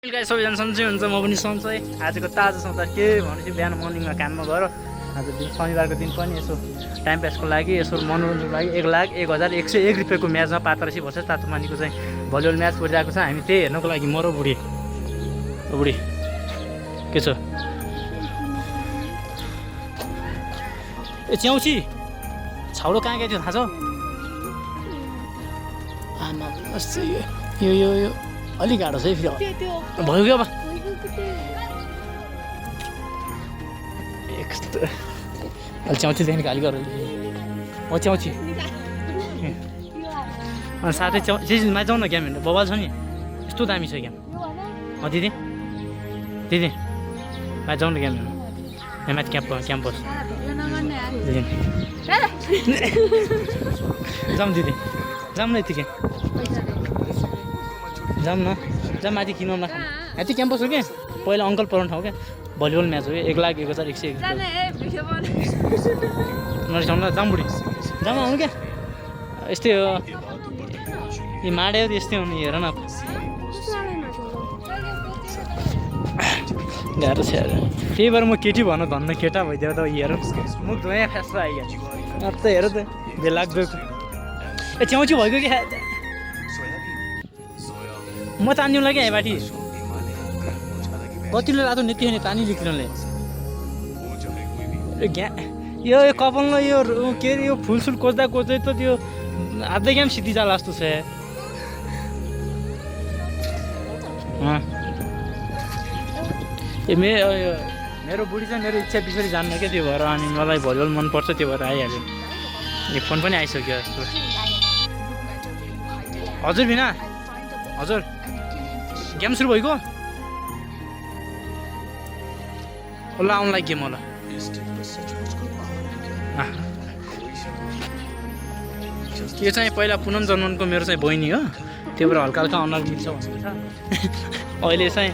Guys सबैजना सन्चै हुन्छ म पनि सन्चै आजको ताजा समाचार के भनेपछि बिहान मर्निङमा काममा गएर आज दिन शनिबारको दिन पनि यसो टाइम पासको लागि यसो मनोरञ्जनको लागि 1,01,101 रुपियाँको म्याचमा पात्रासी भर्सेस तातोमानीको चाहिँ भलिबल म्याच परिरहेको छ। हामी त्यही हेर्नको लागि मरो बुढी बुढी के छ ए च्याउची छाउरो कहाँ गएको थियो थाहा छ आमा यो यो यो अलि गाह्रो छ है फेरि भयो क्या अब अलि च्याउचीदेखि गाली गर ओ च्याउची अनि साथै च्याउचीमा जाउँ न गेम हेर्नु बबाल छ नि यस्तो दामी छ गेम दिदी दिदी मा जाउँ न गेम हेर्नु यहाँ माथि क्याम्पस जाउँ दिदी जाउँ न यतिकै जाऊँ न जाऊँ माथि किनौँ न यति क्याम्पस हो क्या पहिला अङ्कल पढाउने ठाउँ क्या भलिबल म्याच हो क्या 1,01,101 नरिसाउनु न जाउँ बुढी जाउँ आउनु क्या यस्तै हो यो माडे यस्तै हो नि हेर न गाह्रो छ त्यही भएर म केटी भन धन्न केटा भइदियो त हेर मुख धोएँ फ्यास्रो आइगयो त हेर त बेलाग्दो ए च्याउची भएको क्या म तान्दिउँ क्या यहाँबाटी कतिले रातो नेति होइन तानी लिक्नले यो कपालमा यो के अरे यो फुलसुल खोज्दा खोज्दै त त्यो आधै क्या सिद्धि जाला जस्तो छ ए मेरो बुढी चाहिँ मेरो इच्छा पछाडि जान्न क्या त्यो भएर अनि मलाई भलिबल मनपर्छ त्यो भएर आइहाल्यो यो फोन पनि आइसक्यो जस्तो हजुर बिना हजुर गेम सुरु भइगयो ल आउनु लागि गेम होला यो चाहिँ पहिला पुनम जन्मनको मेरो चाहिँ बहिनी हो त्यो भएर हल्का हल्का अनुहार मिल्छ भन्नुहुन्छ अहिले चाहिँ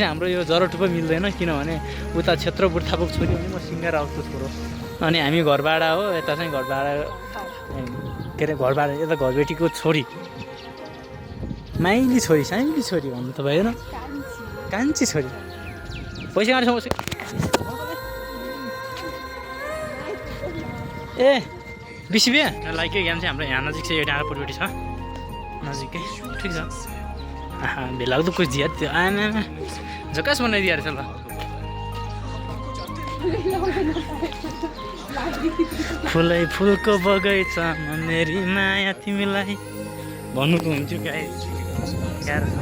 हाम्रो यो जरो टुप्पो मिल्दैन किनभने उता क्षेत्र बुढाथापुक छोरी भने म सिङ्गार आउटको छोरो अनि हामी घरबाडा हो यता चाहिँ घरबाडा के अरे घरबाडा यता घरबेटीको छोरी माइली छोरी साइली छोरी भन्नु त भएन कान्छी छोरी पैसा गाडी समस्या ए बिसिबे लाइकै गेम चाहिँ हाम्रो यहाँ नजिक चाहिँ एउटा डाँडापुरपट्टि छ नजिकै ठिक छ भेलाग्दो कोही दिया त्यो आमा झकास बनाइदिया रहेछ ल फुलै फुलको बगैँचामा मेरी माया तिमीलाई भन्नु त हुन्थ्यो गाई गाह्रो छ